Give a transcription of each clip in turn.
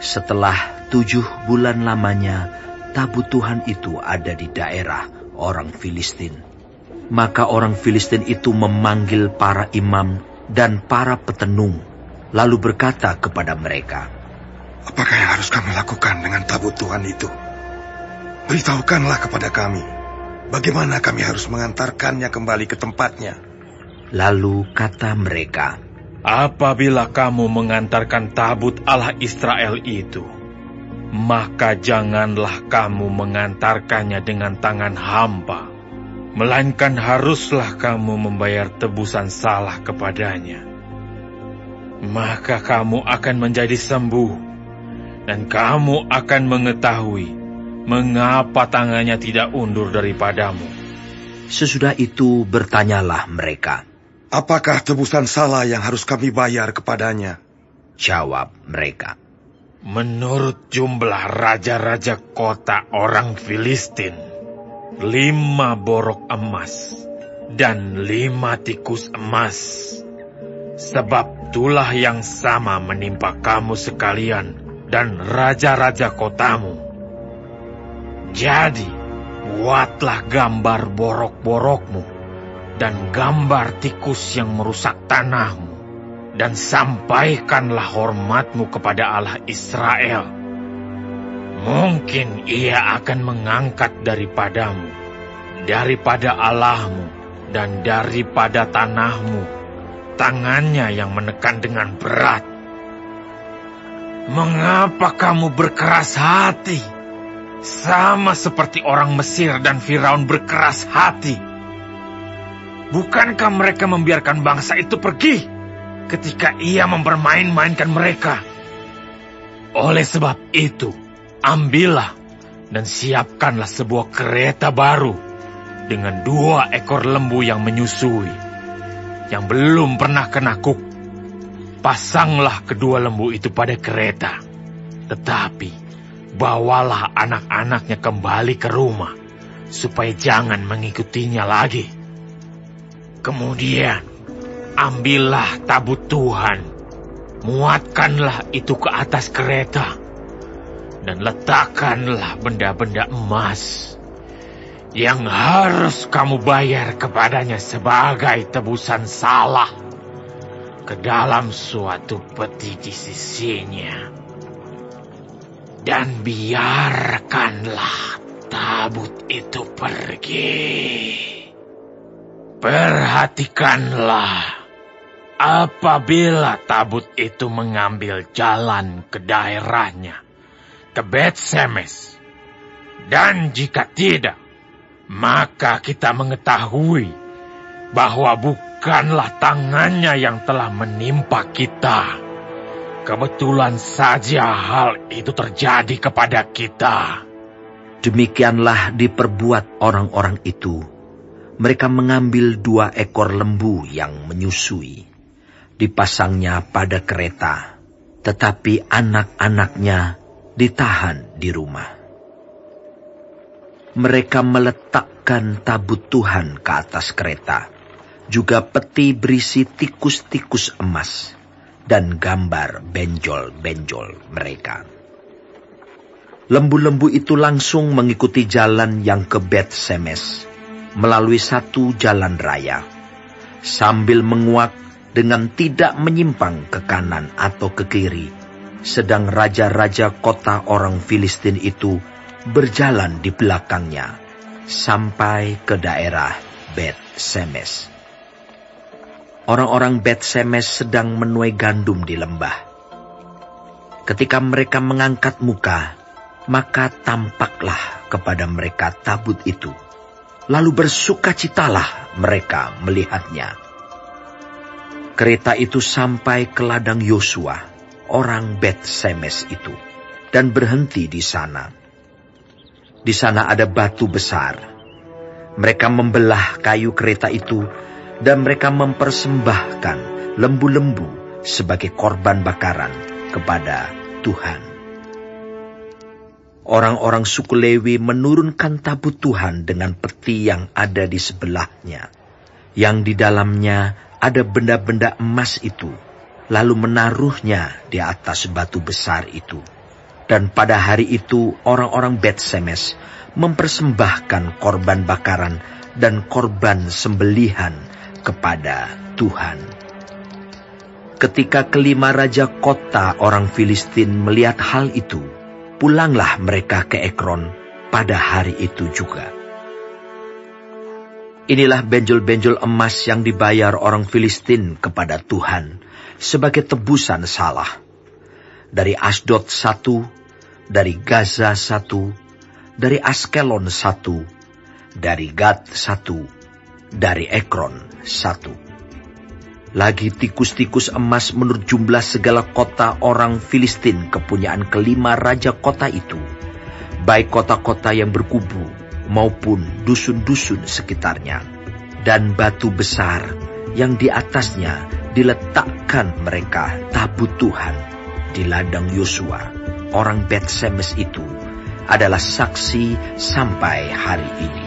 Setelah 7 bulan lamanya, tabut Tuhan itu ada di daerah orang Filistin. Maka orang Filistin itu memanggil para imam dan para petenung, lalu berkata kepada mereka, "Apakah yang harus kami lakukan dengan tabut Tuhan itu? Beritahukanlah kepada kami, bagaimana kami harus mengantarkannya kembali ke tempatnya." Lalu kata mereka, "Apabila kamu mengantarkan tabut Allah Israel itu, maka janganlah kamu mengantarkannya dengan tangan hampa, melainkan haruslah kamu membayar tebusan salah kepadanya. Maka kamu akan menjadi sembuh, dan kamu akan mengetahui mengapa tangannya tidak undur daripadamu." Sesudah itu bertanyalah mereka, "Apakah tebusan salah yang harus kami bayar kepadanya?" Jawab mereka, "Menurut jumlah raja-raja kota orang Filistin, 5 borok emas dan 5 tikus emas. Sebab itulah yang sama menimpa kamu sekalian dan raja-raja kotamu. Jadi, buatlah gambar borok-borokmu dan gambar tikus yang merusak tanahmu, dan sampaikanlah hormatmu kepada Allah Israel. Mungkin ia akan mengangkat daripadamu, daripada Allahmu, dan daripada tanahmu, tangannya yang menekan dengan berat. Mengapa kamu berkeras hati, sama seperti orang Mesir dan Firaun berkeras hati? Bukankah mereka membiarkan bangsa itu pergi ketika ia mempermain-mainkan mereka? Oleh sebab itu, ambillah dan siapkanlah sebuah kereta baru dengan 2 ekor lembu yang menyusui, yang belum pernah kena kuk. Pasanglah kedua lembu itu pada kereta, tetapi bawalah anak-anaknya kembali ke rumah, supaya jangan mengikutinya lagi. Kemudian, ambillah tabut Tuhan, muatkanlah itu ke atas kereta, dan letakkanlah benda-benda emas yang harus kamu bayar kepadanya sebagai tebusan salah ke dalam suatu peti di sisinya. Dan biarkanlah tabut itu pergi. Perhatikanlah, apabila tabut itu mengambil jalan ke daerahnya, ke Bet-Semes, dan jika tidak, maka kita mengetahui bahwa bukanlah tangannya yang telah menimpa kita. Kebetulan saja hal itu terjadi kepada kita." Demikianlah diperbuat orang-orang itu. Mereka mengambil 2 ekor lembu yang menyusui, dipasangnya pada kereta, tetapi anak-anaknya ditahan di rumah. Mereka meletakkan tabut Tuhan ke atas kereta, juga peti berisi tikus-tikus emas, dan gambar benjol-benjol mereka. Lembu-lembu itu langsung mengikuti jalan yang ke Bet-Semes, melalui satu jalan raya, sambil menguak dengan tidak menyimpang ke kanan atau ke kiri, sedang raja-raja kota orang Filistin itu berjalan di belakangnya, sampai ke daerah Bet-Semes. Orang-orang Bet-Semes sedang menuai gandum di lembah. Ketika mereka mengangkat muka, maka tampaklah kepada mereka tabut itu. Lalu bersukacitalah mereka melihatnya. Kereta itu sampai ke ladang Yosua, orang Bet-Semes itu, dan berhenti di sana. Di sana ada batu besar. Mereka membelah kayu kereta itu, dan mereka mempersembahkan lembu-lembu sebagai korban bakaran kepada Tuhan. Orang-orang suku Lewi menurunkan tabut Tuhan dengan peti yang ada di sebelahnya, yang di dalamnya ada benda-benda emas itu, lalu menaruhnya di atas batu besar itu. Dan pada hari itu orang-orang Bet-Semes mempersembahkan korban bakaran dan korban sembelihan kepada Tuhan. Ketika kelima raja kota orang Filistin melihat hal itu, pulanglah mereka ke Ekron pada hari itu juga. Inilah benjol-benjol emas yang dibayar orang Filistin kepada Tuhan sebagai tebusan salah. Dari Asdod 1, dari Gaza 1, dari Askelon 1, dari Gad 1, dari Ekron 1. Lagi tikus-tikus emas menurut jumlah segala kota orang Filistin kepunyaan kelima raja kota itu, baik kota-kota yang berkubu maupun dusun-dusun sekitarnya, dan batu besar yang di atasnya diletakkan mereka tabut Tuhan di ladang Yosua, orang Bet-Semes itu, adalah saksi sampai hari ini.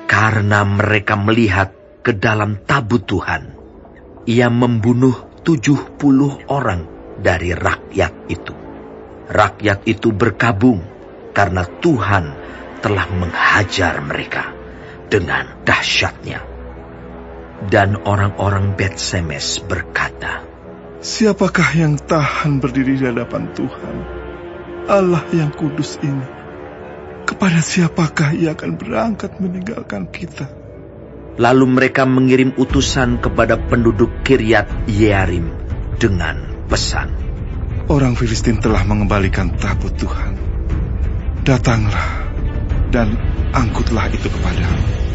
Karena mereka melihat ke dalam tabut Tuhan, ia membunuh 70 orang dari rakyat itu. Rakyat itu berkabung karena Tuhan telah menghajar mereka dengan dahsyatnya. Dan orang-orang Bet-Semes berkata, "Siapakah yang tahan berdiri di hadapan Tuhan, Allah yang kudus ini? Kepada siapakah ia akan berangkat meninggalkan kita?" Lalu mereka mengirim utusan kepada penduduk Kiryat Yearim dengan pesan, "Orang Filistin telah mengembalikan tabut Tuhan. Datanglah dan angkutlah itu kepadamu."